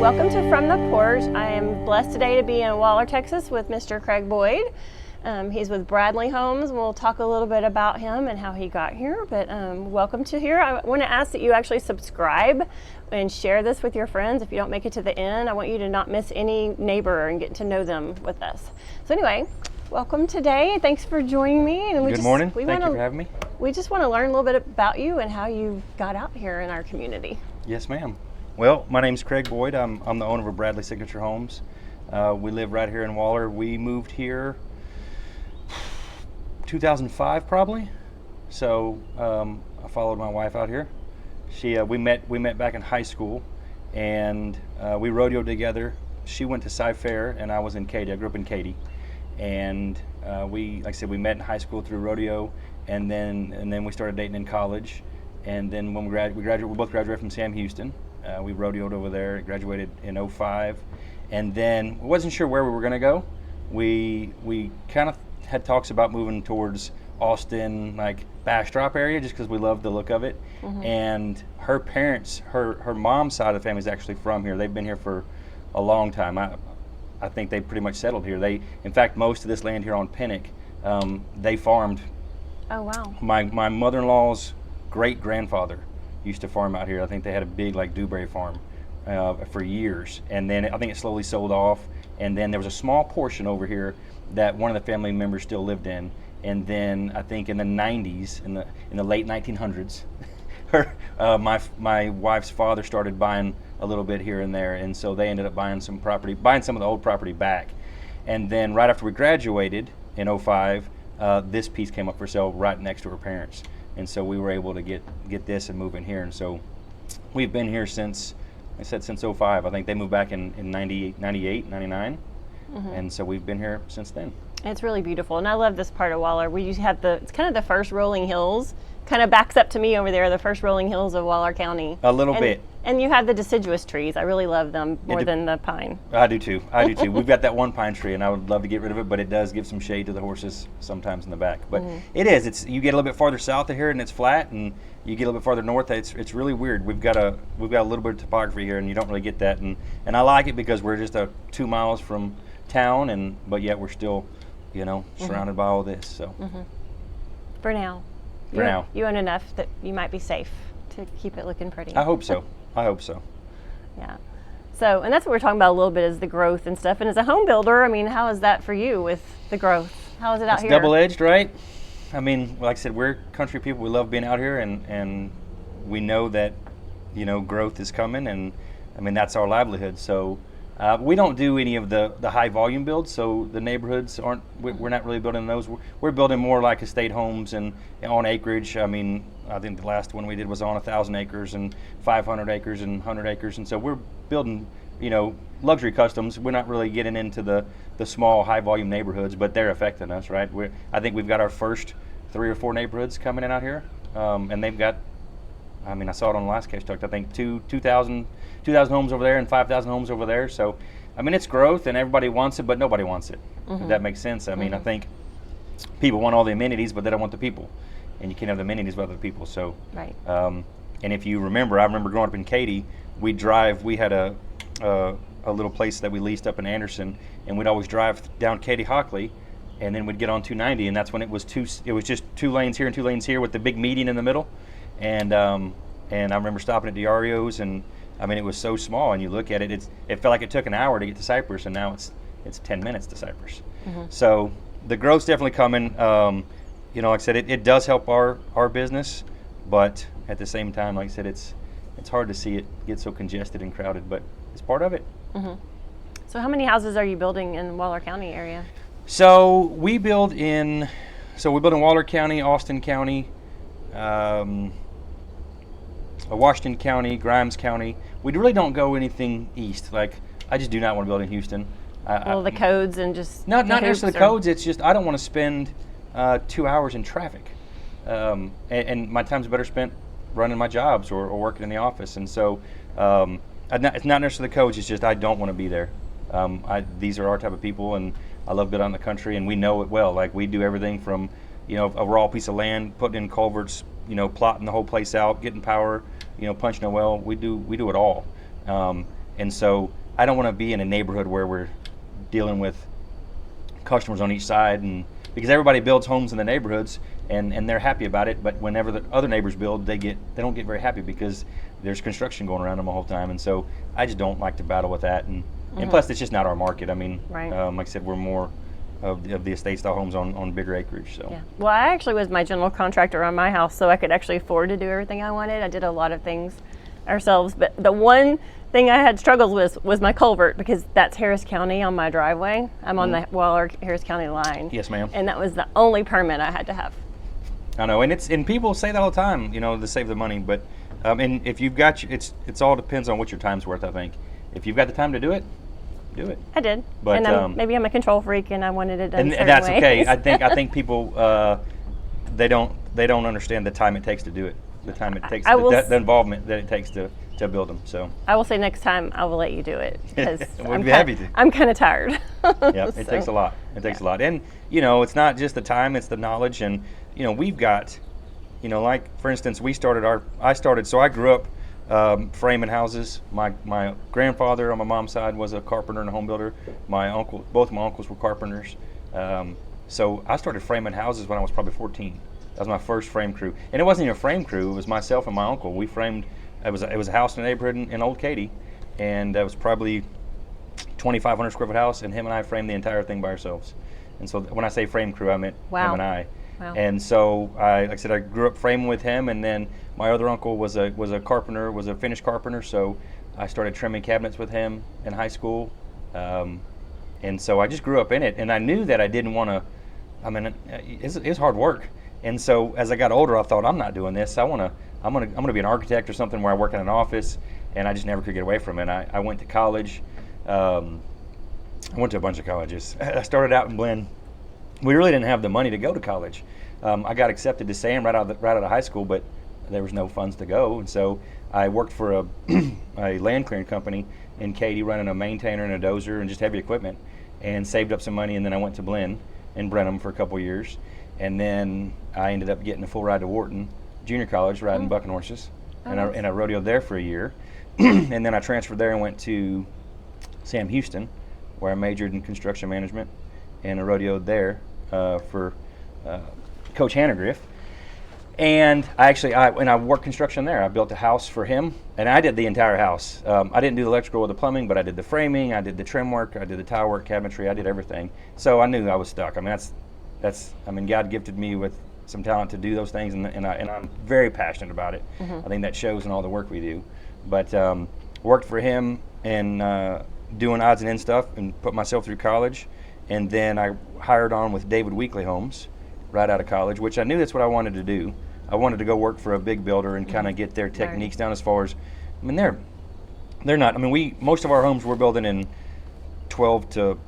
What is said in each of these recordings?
welcome to From the Porch. I am blessed today to be in Waller, Texas with Mr. Craig Boyd. He's with Bradley Homes. We'll talk a little bit about him and how he got here, but welcome to here. I want to ask that you actually subscribe and share this with your friends. If you don't make it to the end, I want you to not miss any neighbor and get to know them with us. So anyway, welcome today. Thanks for joining me. And Good morning. Thank you for having me. We just want to learn a little bit about you and how you got out here in our community. Yes, ma'am. Well, my name's Craig Boyd. I'm the owner of Bradley Signature Homes. We live right here in Waller. We moved here 2005 probably. So I followed my wife out here. We met back in high school, and we rodeoed together. She went to Cy-Fair, and I was in Katy. I grew up in Katy, and like I said, we met in high school through rodeo, and then we started dating in college, and then when we both graduated from Sam Houston. We rodeoed over there, graduated in 2005, and then wasn't sure where we were going to go. We kind of had talks about moving towards Austin, like Bastrop area, just because we loved the look of it. Mm-hmm. And her parents, her mom's side of the family is actually from here. They've been here for a long time. I think they pretty much settled here. In fact, most of this land here on Pinnock, they farmed. Oh, wow. My mother-in-law's great-grandfather used to farm out here. I think they had a big dewberry farm for years, and then I think it slowly sold off, and then there was a small portion over here that one of the family members still lived in, and then I think in the 90s, in the late 1900s, my wife's father started buying a little bit here and there, and so they ended up buying some of the old property back, and then right after we graduated in 2005, this piece came up for sale right next to her parents. And so we were able to get this and move in here. And so we've been here since 2005. I think they moved back in 98, 99. Mm-hmm. And so we've been here since then. It's really beautiful. And I love this part of Waller. We used to have it's kind of the first rolling hills, kind of backs up to me over there, the first rolling hills of Waller County. A little bit. And you have the deciduous trees. I really love them more than the pine. I do too. We've got that one pine tree, and I would love to get rid of it, but it does give some shade to the horses sometimes in the back. But mm-hmm. You get a little bit farther south of here, and it's flat, and you get a little bit farther north. It's really weird. We've got a little bit of topography here, and you don't really get that. And I like it because we're just 2 miles from town, but yet we're still, surrounded mm-hmm. by all this. So mm-hmm. For now, you own enough that you might be safe to keep it looking pretty. I hope so. Yeah. So, and that's what we're talking about a little bit, is the growth and stuff. And as a home builder, I mean, how is that for you with the growth? How is it out here? It's double-edged, right? I mean, like I said, we're country people. We love being out here, and we know that, growth is coming, and I mean, that's our livelihood. So we don't do any of the high volume builds, so the neighborhoods we're not really building those. We're building more like estate homes and on acreage. I mean, I think the last one we did was on 1,000 acres and 500 acres and 100 acres, and so we're building, luxury customs. We're not really getting into the small high volume neighborhoods, but they're affecting us, right? I think we've got our first 3 or 4 neighborhoods coming in out here, and they've got, I mean, I saw it on the last Cash Talk, I think 2,000 homes over there and 5,000 homes over there. So, I mean, it's growth, and everybody wants it, but nobody wants it. Mm-hmm. If that makes sense. I mean, I think people want all the amenities, but they don't want the people. And you can't have the amenities without the people. So, right. And if you remember, I remember growing up in Katy, we had a little place that we leased up in Anderson, and we'd always drive down Katy Hockley, and then we'd get on 290, and that's when it was just 2 lanes here and 2 lanes here with the big median in the middle. And I remember stopping at Diario's, and I mean, it was so small, and you look at it, it felt like it took an hour to get to Cypress, and now it's 10 minutes to Cypress. Mm-hmm. So the growth's definitely coming. Like I said, it does help our business, but at the same time, like I said, it's hard to see it get so congested and crowded, but it's part of it. Mm-hmm. So how many houses are you building in Waller County area? So we build in Waller County, Austin County, Washington County, Grimes County. We really don't go anything east. Like, I just do not want to build in Houston. The codes and just... Not necessarily the codes. It's just I don't want to spend 2 hours in traffic. And my time's better spent running my jobs or working in the office. And so it's not necessarily the codes. It's just I don't want to be there. These are our type of people, and I love being out in the country, and we know it well. Like, we do everything from, a raw piece of land, putting in culverts, plotting the whole place out, getting power, punching a well. We do it all. And so I don't want to be in a neighborhood where we're dealing with customers on each side, and because everybody builds homes in the neighborhoods and they're happy about it, but whenever the other neighbors build, they don't get very happy because there's construction going around them the whole time. And so I just don't like to battle with that, and plus it's just not our market. I mean, Right. Like I said, we're more of the estate style homes on bigger acreage. So Yeah. Well, I actually was my general contractor on my house, so I could actually afford to do everything I wanted. I did a lot of things ourselves, but the one thing I had struggles with was my culvert, because that's Harris County on my driveway. I'm on the Waller Harris County line. Yes, ma'am. And that was the only permit I had to have. I know, and people say that all the time, to save the money. But and if you've got it's all depends on what your time's worth. I think if you've got the time to do it, do it. I did, But, and maybe I'm a control freak, and I wanted it done. And certain that's ways. okay. I think people they don't understand the time it takes to do it. The time it takes, the involvement that it takes to build them. So I will say next time I will let you do it, because We'd be happy to. I'm kind of tired. Yeah, it takes a lot. It takes a lot, and it's not just the time; it's the knowledge. And we've got, like for instance, So I grew up framing houses. My grandfather on my mom's side was a carpenter and a home builder. Both my uncles were carpenters. So I started framing houses when I was probably 14. That was my first frame crew, and it wasn't even a frame crew. It was myself and my uncle. We framed. It was a house in the neighborhood in Old Katy, and it was probably 2,500 square foot house, and him and I framed the entire thing by ourselves. And so when I say frame crew, I meant Wow. him and I. Wow. And so like I said, I grew up framing with him, and then my other uncle was a carpenter, was a finished carpenter. So I started trimming cabinets with him in high school, and so I just grew up in it. And I knew that I didn't want to. I mean, it's hard work. And so as I got older, I thought, I'm not doing this. I'm gonna be an architect or something where I work in an office, and I just never could get away from it. I went to college. I went to a bunch of colleges. I started out in Blinn. We really didn't have the money to go to college. I got accepted to SAM right out of high school, but there was no funds to go, and so I worked for a land clearing company in Katy, running a maintainer and a dozer and just heavy equipment, and saved up some money. And then I went to Blinn in Brenham for a couple years, and then I ended up getting a full ride to Wharton Junior College, riding bucking horses, and I rodeoed there for a year, and then I transferred there and went to Sam Houston, where I majored in construction management, and I rodeoed there for Coach Hannegriff. And I worked construction there. I built a house for him, and I did the entire house. I didn't do the electrical or the plumbing, but I did the framing, I did the trim work, I did the tile work, cabinetry, I did everything. So I knew I was stuck. I mean, God gifted me with some talent to do those things, and I'm very passionate about it. I think that shows in all the work we do. But worked for him and doing odds and ends stuff, and put myself through college. And then I hired on with David Weekley Homes right out of college, which I knew that's what I wanted to do. I wanted to go work for a big builder and kind of get their techniques down. As far as, I mean, they're not. I mean, most of our homes we're building in 12 to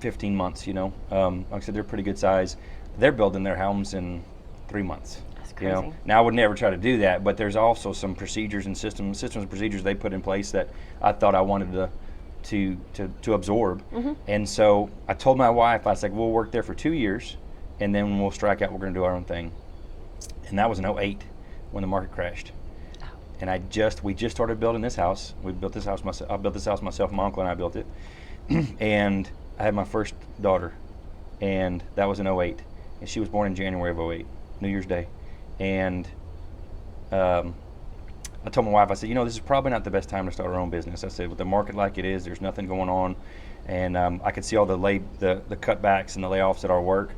15 months. Like I said, they're pretty good size. They're building their homes in 3 months. That's crazy. Now I would never try to do that, but there's also some procedures and systems and procedures they put in place that I thought I wanted to absorb. And so I told my wife, I was like, we'll work there for 2 years, and then we'll strike out. We're going to do our own thing. And that was in 2008 when the market crashed. And we just started building this house. We built this house myself. I built this house myself. My uncle and I built it. And I had my first daughter, and that was in 2008. And she was born in January of 2008, New Year's Day. And I told my wife, I said, this is probably not the best time to start our own business. I said, with the market like it is, there's nothing going on. And I could see all the cutbacks and the layoffs at our work.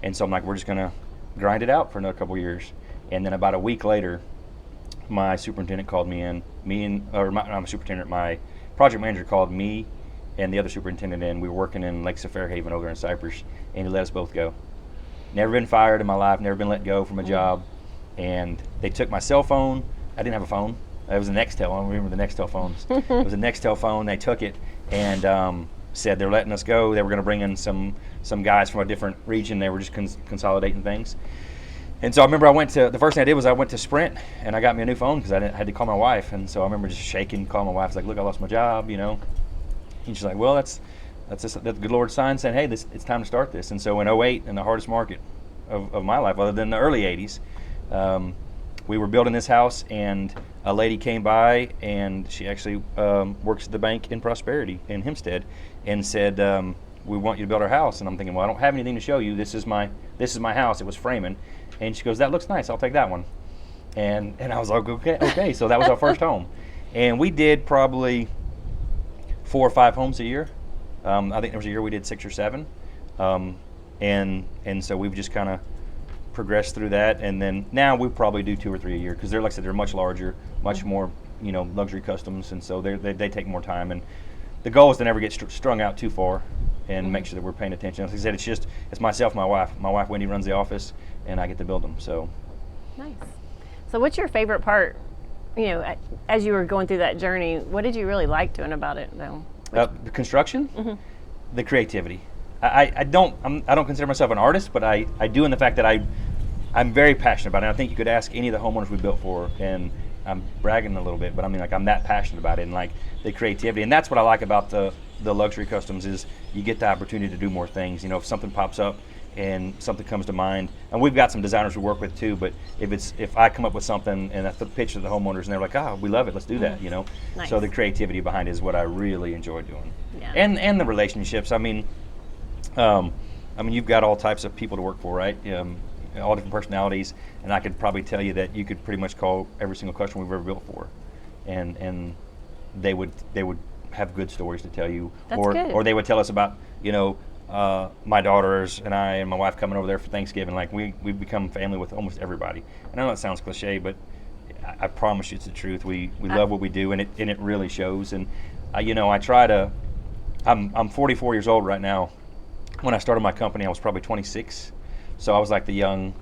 And so I'm like, we're just going to grind it out for another couple of years. And then about a week later, my superintendent called me in. My project manager called me and the other superintendent in. We were working in Lakes of Fairhaven over there in Cypress, and he let us both go. Never been fired in my life, never been let go from a job. And they took my cell phone. I didn't have a phone. It was a Nextel. I don't remember the Nextel phones. It was a Nextel phone. They took it and said they're letting us go. They were going to bring in some guys from a different region. They were just consolidating things. And so I remember the first thing I did was I went to Sprint, and I got me a new phone because I had to call my wife. And so I remember just shaking, calling my wife. I was like, look, I lost my job, And she's like, well, that's the good Lord's sign saying, hey, it's time to start this. And so in 2008, in the hardest market of my life, other than the early 80s, we were building this house, and a lady came by, and she actually works at the bank in Prosperity in Hempstead, and said, "We want you to build our house." And I'm thinking, well, I don't have anything to show you. This is my house. It was framing, and she goes, "That looks nice. I'll take that one." And I was like, okay. So that was our first home, and we did probably 4 or 5 homes a year. I think there was a year we did 6 or 7, and so we've just kind of progressed through that, and then now we probably do 2 or 3 a year, because they're, like I said, they're much larger, much more, luxury customs, and so they take more time. And the goal is to never get strung out too far, and make sure that we're paying attention. Like I said, it's myself, my wife. My wife Wendy runs the office, and I get to build them. So Nice. So what's your favorite part? As you were going through that journey, what did you really like doing about it, though? the construction, the creativity. I don't consider myself an artist, but I do in the fact that I'm very passionate about it. And I think you could ask any of the homeowners we built for, and I'm bragging a little bit, but I mean, like, I'm that passionate about it, and like the creativity. And that's what I like about the luxury customs, is you get the opportunity to do more things. If something pops up and something comes to mind, and we've got some designers we work with too, but if I come up with something and I pitch to the homeowners and they're like, "Oh, we love it, let's do that," Nice. So the creativity behind it is what I really enjoy doing. Yeah. And the relationships. I mean, you've got all types of people to work for, right? All different personalities, and I could probably tell you that you could pretty much call every single customer we've ever built for, and they would have good stories to tell you. That's or good. or they would tell us about my daughters and I and my wife coming over there for Thanksgiving. Like, we've become family with almost everybody. And I know that sounds cliche, but I promise you it's the truth. We love what we do, and it really shows. And I try to. I'm 44 years old right now. When I started my company, I was probably 26, so I was like the young,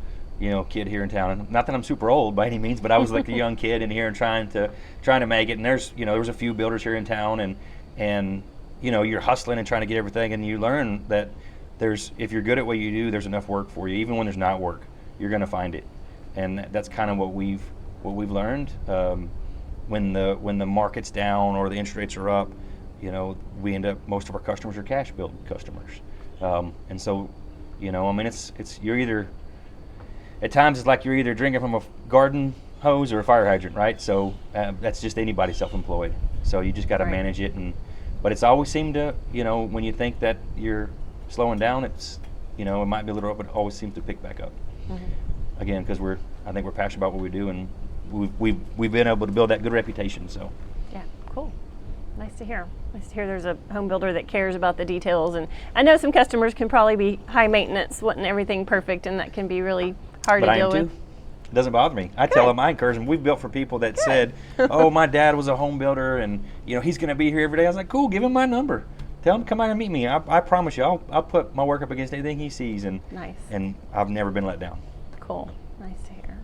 kid here in town. And not that I'm super old by any means, but I was like the young kid in here and trying to make it. And there's a few builders here in town, and you're hustling and trying to get everything, and you learn that if you're good at what you do, there's enough work for you. Even when there's not work, you're going to find it, and that's kind of what we've learned. When the market's down or the interest rates are up, we end up, most of our customers are cash build customers, and so, it's you're either, at times it's like you're either drinking from a garden hose or a fire hydrant, right? So that's just anybody self-employed. So you just got to manage it, but it's always seemed to, when you think that you're slowing down, it's, it might be a little up, but it always seems to pick back up. Again, because I think we're passionate about what we do, and we've been able to build that good reputation. So Yeah, cool. Nice to hear. Nice to hear there's a home builder that cares about the details. And I know some customers can probably be high maintenance, wanting everything perfect, and that can be really hard but to I deal am too. with. It doesn't bother me. I tell them, I encourage them. We've built for people that said, "Oh, my dad was a home builder, and he's going to be here every day." I was like, "Cool, give him my number. Tell him to come out and meet me. I promise you, I'll put my work up against anything he sees." And Nice. And I've never been let down. Cool. Nice to hear.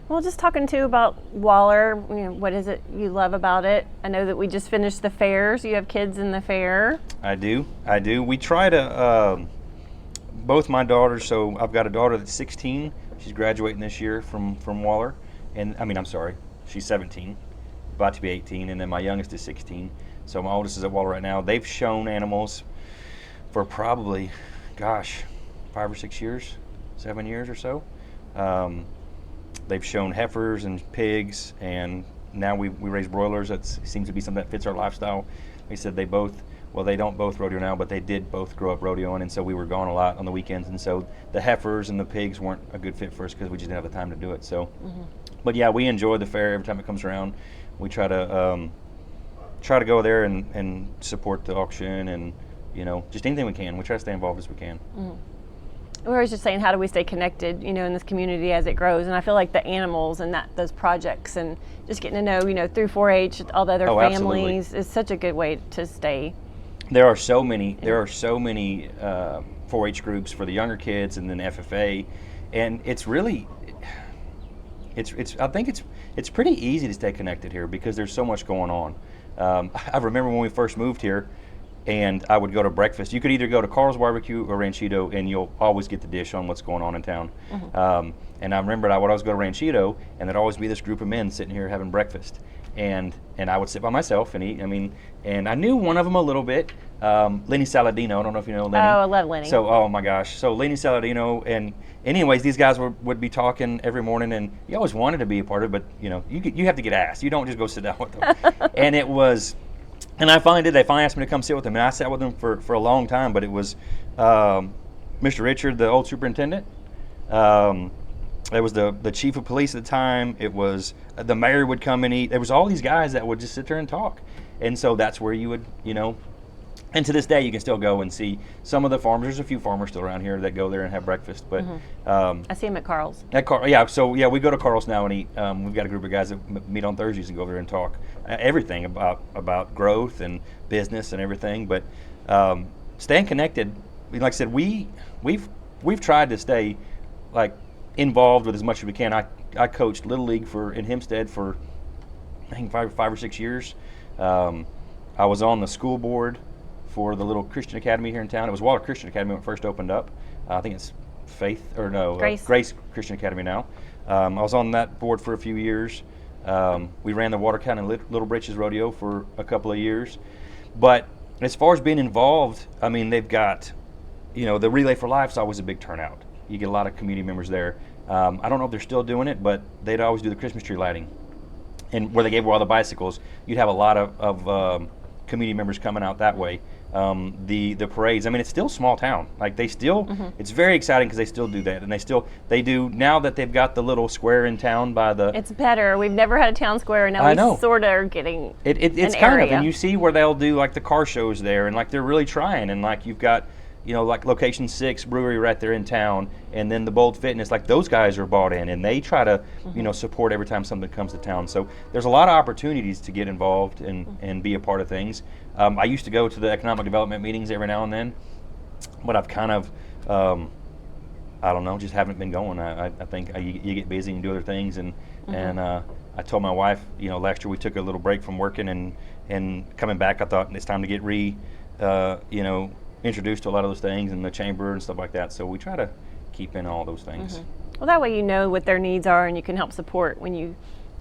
Well, just talking too about Waller, what is it you love about it? I know that we just finished the fairs. You have kids in the fair. I do. We try to, both my daughters, so I've got a daughter that's 16. She's graduating this year from Waller. And I'm sorry, she's 17, about to be 18. And then my youngest is 16. So my oldest is at Waller right now. They've shown animals for probably, 5 or 6 years, 7 years or so. They've shown heifers and pigs, and now we raise broilers. That seems to be something that fits our lifestyle. They said they don't both rodeo now, but they did both grow up rodeoing, and so we were gone a lot on the weekends, and so the heifers and the pigs weren't a good fit for us because we just didn't have the time to do it. So, But yeah, we enjoy the fair every time it comes around. We try to go there and support the auction, and just anything we can. We try to stay involved as we can. We were just saying, how do we stay connected, in this community as it grows? And I feel like the animals and those projects and just getting to know, through 4-H, all the other families is such a good way to stay. There are so many 4-H groups for the younger kids, and then FFA, and it's really, I think it's pretty easy to stay connected here because there's so much going on. I remember when we first moved here, and I would go to breakfast. You could either go to Carl's Barbecue or Ranchito, and you'll always get the dish on what's going on in town. And I remember I would always go to Ranchito, and there'd always be this group of men sitting here having breakfast. And I would sit by myself and eat. I mean, and I knew one of them a little bit, Lenny Saladino. I don't know if you know Lenny. Oh, I love Lenny. So, oh my gosh. So Lenny Saladino, and anyways, these guys would be talking every morning, and you always wanted to be a part of it, but you have to get asked. You don't just go sit down with them. And it was, and they finally asked me to come sit with them, and I sat with them for a long time. But it was Mr. Richard, the old superintendent. It was the chief of police at the time. It was the mayor would come and eat. There was all these guys that would just sit there and talk. And so that's where you would, and to this day you can still go and see some of the farmers. There's a few farmers still around here that go there and have breakfast. But I see them at Carl's. So we go to Carl's now and eat. We've got a group of guys that meet on Thursdays and go over there and talk everything about growth and business and everything. But staying connected, like I said, we've tried to stay involved with as much as we can. I coached Little League in Hempstead for I think five or 6 years. I was on the school board for the little Christian Academy here in town. It was Waller Christian Academy when it first opened up. I think it's Grace Christian Academy now. I was on that board for a few years. We ran the Water County Little Britches Rodeo for a couple of years. But as far as being involved, I mean, they've got, the Relay for Life's always a big turnout. You get a lot of community members there. I don't know if they're still doing it, but they'd always do the Christmas tree lighting. And where they gave away all the bicycles, you'd have a lot of community members coming out that way. The parades, I mean, it's still a small town. It's very exciting because they still do that. And they do, now that they've got the little square in town by the... It's better. We've never had a town square, and now we sort of are getting it's an kind area. of, and you see where they'll do the car shows there, and they're really trying. And you've got, Location 6 brewery right there in town, and then the Bold Fitness, those guys are bought in, and they try to, support every time something comes to town. So there's a lot of opportunities to get involved and be a part of things. I used to go to the economic development meetings every now and then, but I've kind of, I don't know, just haven't been going. I think you get busy and do other things, and I told my wife, last year we took a little break from working, and coming back, I thought it's time to get introduced to a lot of those things and the chamber and stuff like that. So we try to keep in all those things. Well, that way you know what their needs are, and you can help support when you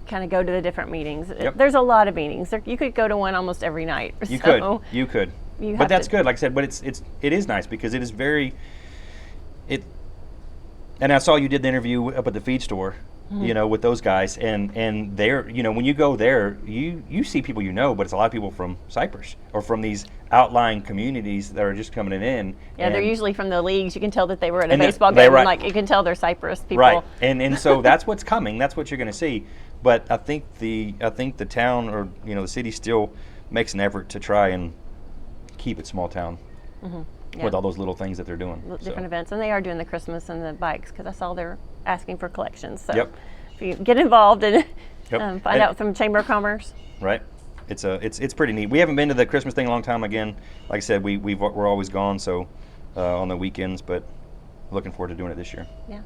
kind of go to the different meetings. Yep. There's a lot of meetings. You could go to one almost every night. You could. But that's good. Like I said, but it is nice because it is very. And I saw you did the interview up at the feed store. With those guys, and they're, when you go there, you see people but it's a lot of people from Cypress or from these outlying communities that are just coming in. Yeah, they're usually from the leagues. You can tell that they were at a baseball game, and you can tell they're Cypress people. Right, and so that's what's coming. That's what you're going to see. But I think the town or the city still makes an effort to try and keep it small town. With all those little things that they're doing. Different events. And they are doing the Christmas and the bikes, because I saw they're asking for collections. So if you get involved and find out from Chamber of Commerce. Right. It's pretty neat. We haven't been to the Christmas thing in a long time. Again, like I said, we're always gone, so on the weekends, but looking forward to doing it this year. Yeah.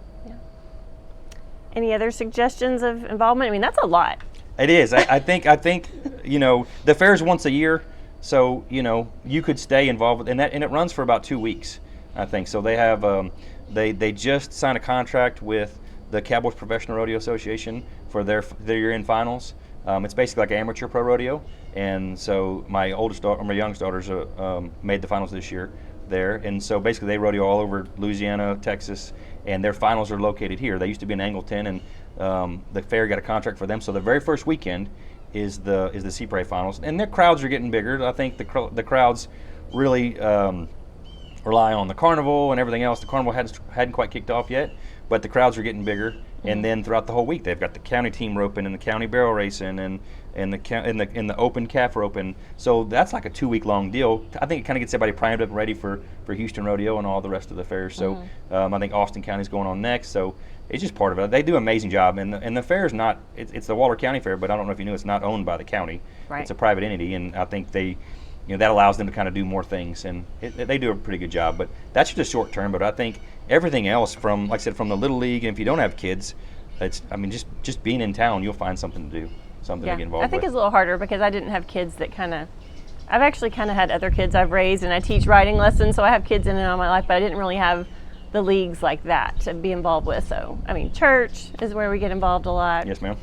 Any other suggestions of involvement? I mean, that's a lot. It is. I think the fair's once a year. So you could stay involved with, and it runs for about 2 weeks, I think. So they have they just signed a contract with the Cowboys Professional Rodeo Association for their year-end finals. It's basically like an amateur pro rodeo, and so my youngest daughters made the finals this year there, and so basically they rodeo all over Louisiana, Texas, and their finals are located here. They used to be in Angleton, and the fair got a contract for them. So the very first weekend is the Cypre finals, and their crowds are getting bigger. I think the crowds really rely on the carnival and everything else. The carnival hadn't quite kicked off yet, but the crowds are getting bigger. And then throughout the whole week, they've got the county team roping and the county barrel racing and the open calf roping. So that's like a 2-week long deal. I think it kind of gets everybody primed up and ready for Houston Rodeo and all the rest of the fairs. So I think Austin County's going on next. So it's just part of it. They do an amazing job, and the fair is not. It's the Waller County Fair, but I don't know if you knew it's not owned by the county. Right. It's a private entity, and I think that allows them to kind of do more things, and they do a pretty good job. But that's just short term. But I think everything else, from like I said, from the Little League, and if you don't have kids, just being in town, you'll find something to do, something to get involved with. I think it's a little harder because I didn't have kids that kind of I've actually kind of had other kids I've raised, and I teach writing lessons, so I have kids in and out of my life, but I didn't really have the leagues like that to be involved with. So, I mean, church is where we get involved a lot. Yes, ma'am.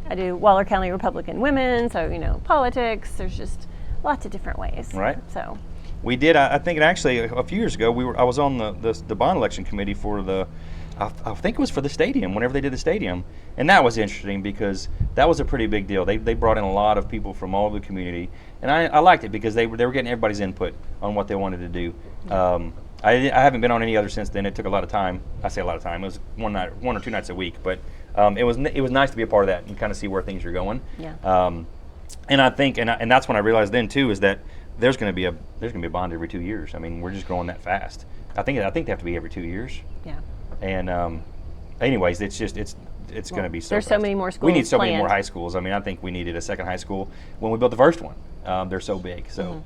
I do Waller County Republican Women, so, you know, politics, there's just lots of different ways. Right. So we did, I think actually a few years ago, I was on the bond election committee for I think it was for the stadium, whenever they did the stadium. And that was interesting because that was a pretty big deal. They brought in a lot of people from all over the community. And I liked it because they were getting everybody's input on what they wanted to do. I haven't been on any other since then. It took a lot of time. I say a lot of time. It was one or two nights a week. But it was nice to be a part of that and kind of see where things are going. yeah. And I think, and that's when I realized then too, is that there's going to be a bond every 2 years. I mean, we're just growing that fast. I think they have to be every 2 years. Yeah. And anyways, it's going to be so. There's so many more schools. We need so many planned. more high schools. I mean, I think we needed a second high school when we built the first one. They're so big. So,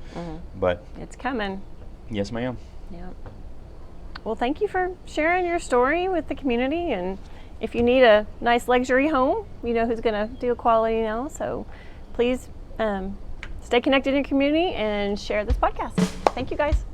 but It's coming. yes, ma'am. Yeah. Well, thank you for sharing your story with the community. And if you need a nice luxury home, you know who's going to do Equality Now. So please stay connected in your community and share this podcast. Thank you, guys.